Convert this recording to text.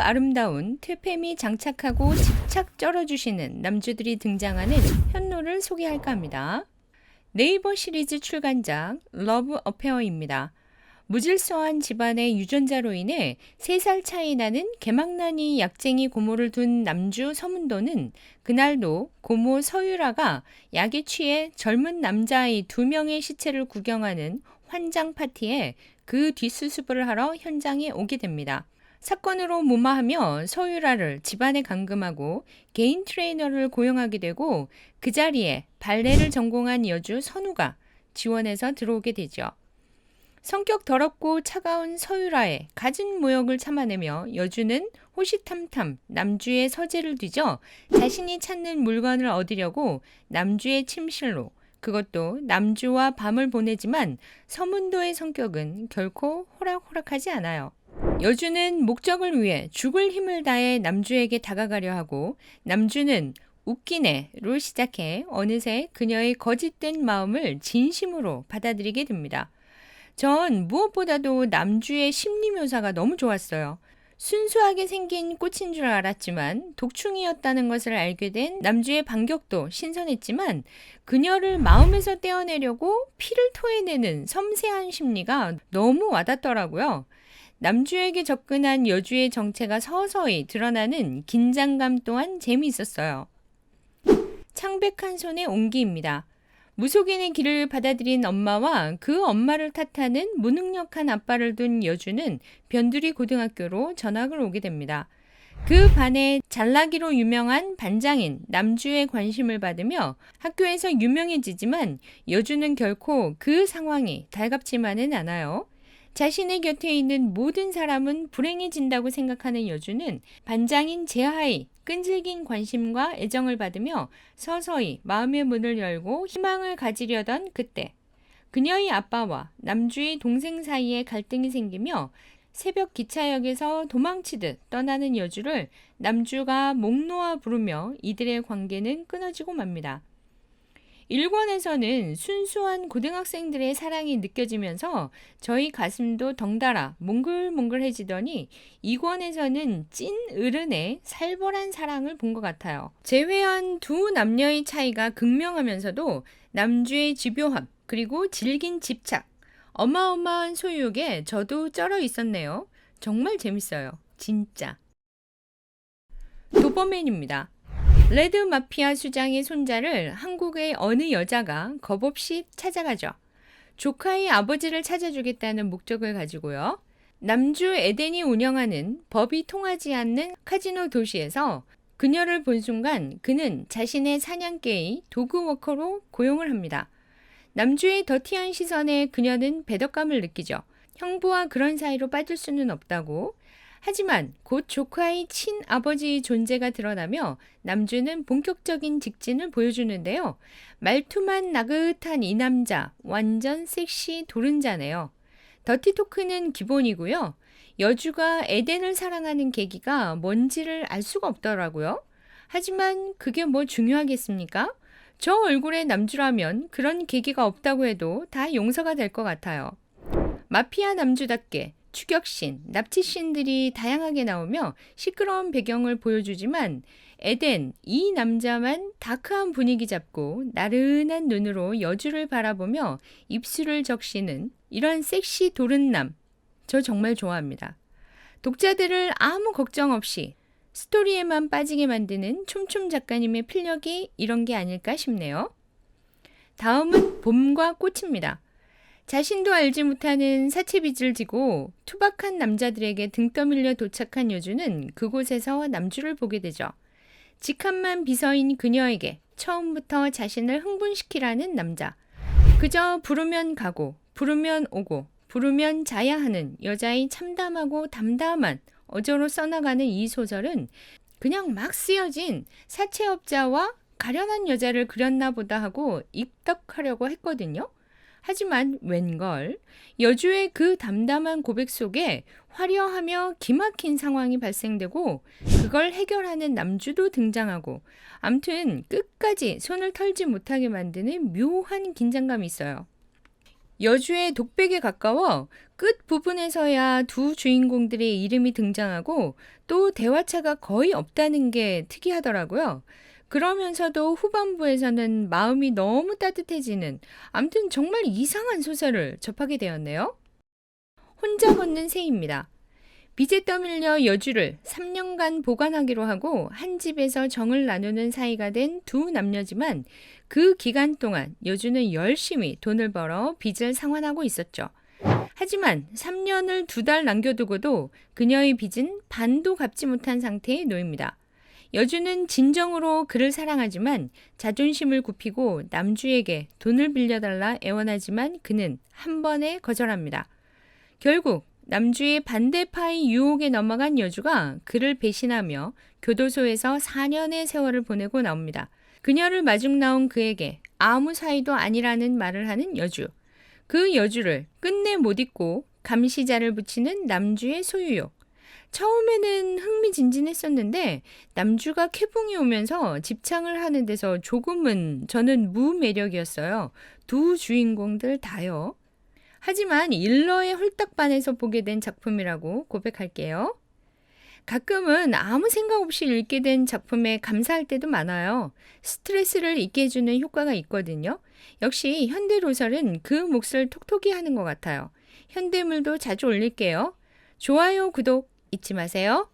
아름다운 퇴폐미 장착하고 집착 쩔어주시는 남주들이 등장하는 현노를 소개할까 합니다. 네이버 시리즈 출간작 러브 어페어입니다. 무질서한 집안의 유전자로 인해 3살 차이 나는 개망나니 약쟁이 고모를 둔 남주 서문도는 그날도 고모 서유라가 약에 취해 젊은 남자아이 2명의 시체를 구경하는 환장 파티에 그 뒷수습을 하러 현장에 오게 됩니다. 사건으로 무마하며 서유라를 집안에 감금하고 개인 트레이너를 고용하게 되고 그 자리에 발레를 전공한 여주 선우가 지원해서 들어오게 되죠. 성격 더럽고 차가운 서유라의 갖은 모욕을 참아내며 여주는 호시탐탐 남주의 서재를 뒤져 자신이 찾는 물건을 얻으려고 남주의 침실로, 그것도 남주와 밤을 보내지만 서문도의 성격은 결코 호락호락하지 않아요. 여주는 목적을 위해 죽을 힘을 다해 남주에게 다가가려 하고 남주는 웃기네로 시작해 어느새 그녀의 거짓된 마음을 진심으로 받아들이게 됩니다. 전 무엇보다도 남주의 심리 묘사가 너무 좋았어요. 순수하게 생긴 꽃인 줄 알았지만 독충이었다는 것을 알게 된 남주의 반격도 신선했지만 그녀를 마음에서 떼어내려고 피를 토해내는 섬세한 심리가 너무 와닿더라고요. 남주에게 접근한 여주의 정체가 서서히 드러나는 긴장감 또한 재미있었어요. 창백한 손의 온기입니다. 무속인의 길을 받아들인 엄마와 그 엄마를 탓하는 무능력한 아빠를 둔 여주는 변두리 고등학교로 전학을 오게 됩니다. 그 반에 잘나기로 유명한 반장인 남주의 관심을 받으며 학교에서 유명해지지만 여주는 결코 그 상황이 달갑지만은 않아요. 자신의 곁에 있는 모든 사람은 불행해진다고 생각하는 여주는 반장인 제하의 끈질긴 관심과 애정을 받으며 서서히 마음의 문을 열고 희망을 가지려던 그때 그녀의 아빠와 남주의 동생 사이에 갈등이 생기며 새벽 기차역에서 도망치듯 떠나는 여주를 남주가 목 놓아 부르며 이들의 관계는 끊어지고 맙니다. 1권에서는 순수한 고등학생들의 사랑이 느껴지면서 저희 가슴도 덩달아 몽글몽글해지더니 2권에서는 찐 어른의 살벌한 사랑을 본 것 같아요. 재회한 두 남녀의 차이가 극명하면서도 남주의 집요함 그리고 질긴 집착, 어마어마한 소유욕에 저도 쩔어 있었네요. 정말 재밌어요. 진짜. 도버맨입니다. 레드 마피아 수장의 손자를 한국의 어느 여자가 겁없이 찾아가죠. 조카의 아버지를 찾아주겠다는 목적을 가지고요. 남주 에덴이 운영하는 법이 통하지 않는 카지노 도시에서 그녀를 본 순간 그는 자신의 사냥개의 도그워커로 고용을 합니다. 남주의 더티한 시선에 그녀는 배덕감을 느끼죠. 형부와 그런 사이로 빠질 수는 없다고. 하지만 곧 조카의 친아버지의 존재가 드러나며 남주는 본격적인 직진을 보여주는데요. 말투만 나긋한 이 남자, 완전 섹시 도른자네요. 더티토크는 기본이고요. 여주가 에덴을 사랑하는 계기가 뭔지를 알 수가 없더라고요. 하지만 그게 뭐 중요하겠습니까? 저 얼굴의 남주라면 그런 계기가 없다고 해도 다 용서가 될 것 같아요. 마피아 남주답게 추격신, 납치신들이 다양하게 나오며 시끄러운 배경을 보여주지만 에덴, 이 남자만 다크한 분위기 잡고 나른한 눈으로 여주를 바라보며 입술을 적시는 이런 섹시 도른남, 저 정말 좋아합니다. 독자들을 아무 걱정 없이 스토리에만 빠지게 만드는 촘촘 작가님의 필력이 이런 게 아닐까 싶네요. 다음은 봄과 꽃입니다. 자신도 알지 못하는 사채빚을 지고 투박한 남자들에게 등 떠밀려 도착한 여주는 그곳에서 남주를 보게 되죠. 직함만 비서인 그녀에게 처음부터 자신을 흥분시키라는 남자. 그저 부르면 가고 부르면 오고 부르면 자야 하는 여자의 참담하고 담담한 어조로 써나가는 이 소설은 그냥 막 쓰여진 사채업자와 가련한 여자를 그렸나 보다 하고 입덕하려고 했거든요. 하지만 웬걸 여주의 그 담담한 고백 속에 화려하며 기막힌 상황이 발생되고 그걸 해결하는 남주도 등장하고 암튼 끝까지 손을 털지 못하게 만드는 묘한 긴장감이 있어요. 여주의 독백에 가까워 끝 부분에서야 두 주인공들의 이름이 등장하고 또 대화차가 거의 없다는 게 특이하더라고요. 그러면서도 후반부에서는 마음이 너무 따뜻해지는, 암튼 정말 이상한 소설을 접하게 되었네요. 혼자 걷는 새입니다. 빚에 떠밀려 여주를 3년간 보관하기로 하고 한 집에서 정을 나누는 사이가 된 두 남녀지만 그 기간 동안 여주는 열심히 돈을 벌어 빚을 상환하고 있었죠. 하지만 3년을 2달 남겨두고도 그녀의 빚은 반도 갚지 못한 상태에 놓입니다. 여주는 진정으로 그를 사랑하지만 자존심을 굽히고 남주에게 돈을 빌려달라 애원하지만 그는 한 번에 거절합니다. 결국 남주의 반대파의 유혹에 넘어간 여주가 그를 배신하며 교도소에서 4년의 세월을 보내고 나옵니다. 그녀를 마중 나온 그에게 아무 사이도 아니라는 말을 하는 여주. 그 여주를 끝내 못 잊고 감시자를 붙이는 남주의 소유욕. 처음에는 흥미진진했었는데 남주가 캐붕이 오면서 집착을 하는 데서 조금은 저는 무매력이었어요. 두 주인공들 다요. 하지만 일러에 홀딱 반해서 보게 된 작품이라고 고백할게요. 가끔은 아무 생각 없이 읽게 된 작품에 감사할 때도 많아요. 스트레스를 잊게 해주는 효과가 있거든요. 역시 현대로설은 그 몫을 톡톡히 하는 것 같아요. 현대물도 자주 올릴게요. 좋아요, 구독 잊지 마세요.